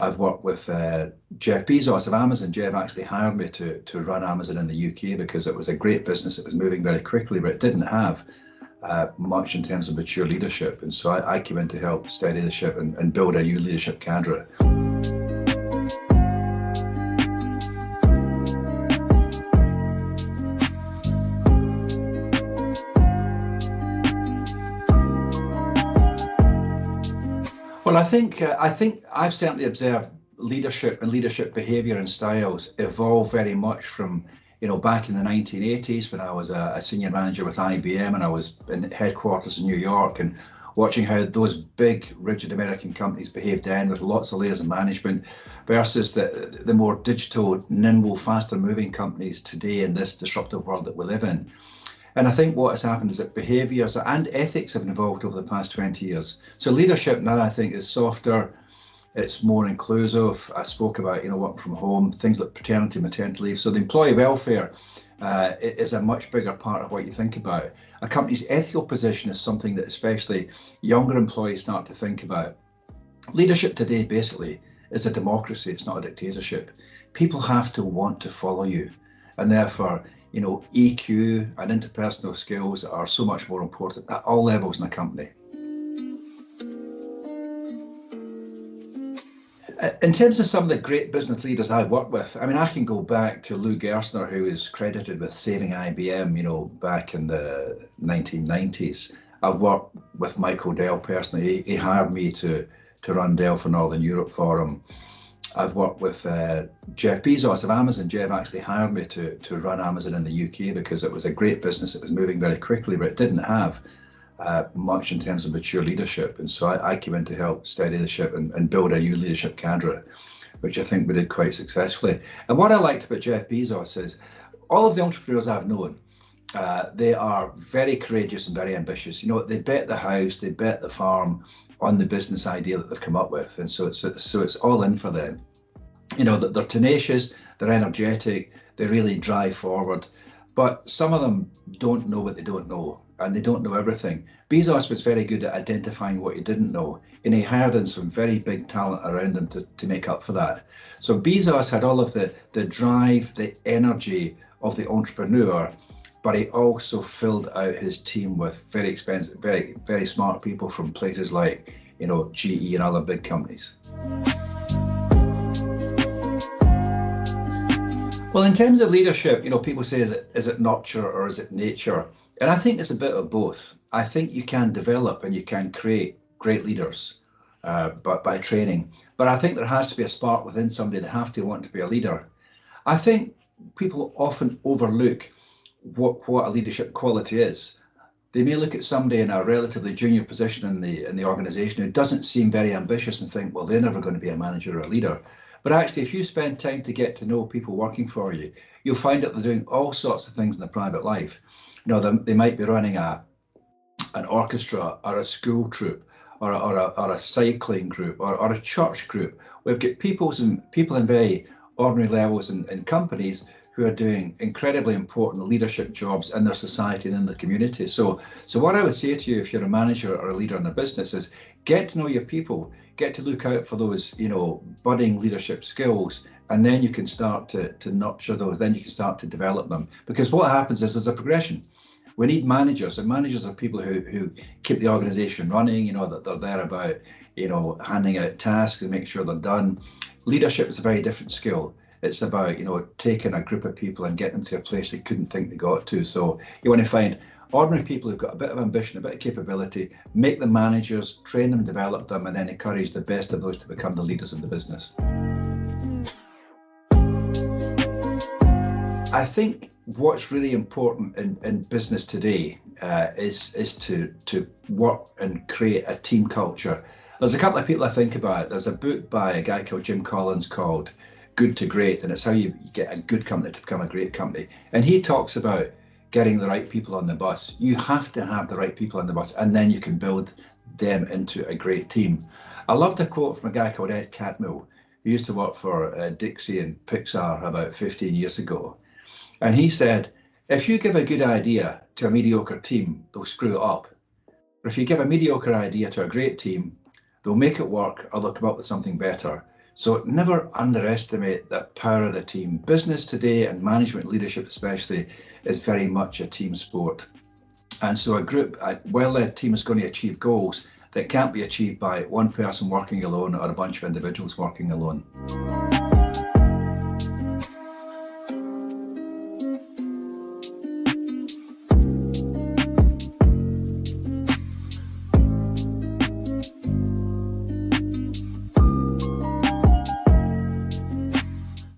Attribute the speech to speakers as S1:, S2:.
S1: I've worked with Jeff Bezos of Amazon. Jeff actually hired me to run Amazon in the UK because it was a great business. It was moving very quickly, but it didn't have much in terms of mature leadership. And so I came in to help steady the ship and build a new leadership cadre. Well, I think I've certainly observed leadership and leadership behaviour and styles evolve very much from, back in the 1980s when I was a senior manager with IBM and I was in headquarters in New York and watching how those big, rigid American companies behaved then with lots of layers of management versus the more digital, nimble, faster moving companies today in this disruptive world that we live in. And I think what has happened is that behaviours and ethics have evolved over the past 20 years. So leadership now, I think, is softer, it's more inclusive. I spoke about, working from home, things like paternity, maternity leave. So the employee welfare is a much bigger part of what you think about. A company's ethical position is something that especially younger employees start to think about. Leadership today, basically, is a democracy. It's not a dictatorship. People have to want to follow you. And therefore, EQ and interpersonal skills are so much more important at all levels in a company. In terms of some of the great business leaders I've worked with, I can go back to Lou Gerstner, who is credited with saving IBM, back in the 1990s. I've worked with Michael Dell personally. He hired me to run Dell for Northern Europe for him. I've worked with Jeff Bezos of Amazon. Jeff actually hired me to run Amazon in the UK because it was a great business. It was moving very quickly, but it didn't have much in terms of mature leadership. And so I came in to help steady the ship and build a new leadership cadre, which I think we did quite successfully. And what I liked about Jeff Bezos is all of the entrepreneurs I've known, they are very courageous and very ambitious. They bet the house, they bet the farm on the business idea that they've come up with. And so it's all in for them. They're tenacious, they're energetic, they really drive forward. But some of them don't know what they don't know, and they don't know everything. Bezos was very good at identifying what he didn't know, and he hired in some very big talent around him to make up for that. So Bezos had all of the drive, the energy of the entrepreneur, but he also filled out his team with very expensive, very, very smart people from places like, GE and other big companies. Well, in terms of leadership, people say, is it nurture or is it nature? And I think it's a bit of both. I think you can develop and you can create great leaders but by training. But I think there has to be a spark within somebody. They have to want to be a leader. I think people often overlook what a leadership quality is. They may look at somebody in a relatively junior position in the organization who doesn't seem very ambitious and think, well, they're never going to be a manager or a leader. But actually, if you spend time to get to know people working for you, you'll find that they're doing all sorts of things in their private life. They might be running an orchestra or a school troupe or a cycling group or a church group. We've got people in very ordinary levels in companies who are doing incredibly important leadership jobs in their society and in the community. So what I would say to you if you're a manager or a leader in a business is get to know your people, get to look out for those, budding leadership skills, and then you can start to nurture those, then you can start to develop them. Because what happens is there's a progression. We need managers, and managers are people who keep the organization running, that they're there about, handing out tasks and make sure they're done. Leadership is a very different skill. It's about, taking a group of people and getting them to a place they couldn't think they got to. So you want to find ordinary people who've got a bit of ambition, a bit of capability, make them managers, train them, develop them, and then encourage the best of those to become the leaders of the business. I think what's really important in business today is to work and create a team culture. There's a couple of people I think about. There's a book by a guy called Jim Collins called Good to Great, and it's how you get a good company to become a great company. And he talks about getting the right people on the bus. You have to have the right people on the bus, and then you can build them into a great team. I loved a quote from a guy called Ed Catmull, who used to work for Dixie and Pixar about 15 years ago. And he said, if you give a good idea to a mediocre team, they'll screw it up. But if you give a mediocre idea to a great team, they'll make it work or they'll come up with something better. So never underestimate the power of the team. Business today, and management leadership especially, is very much a team sport. And so a well-led team is going to achieve goals that can't be achieved by one person working alone or a bunch of individuals working alone.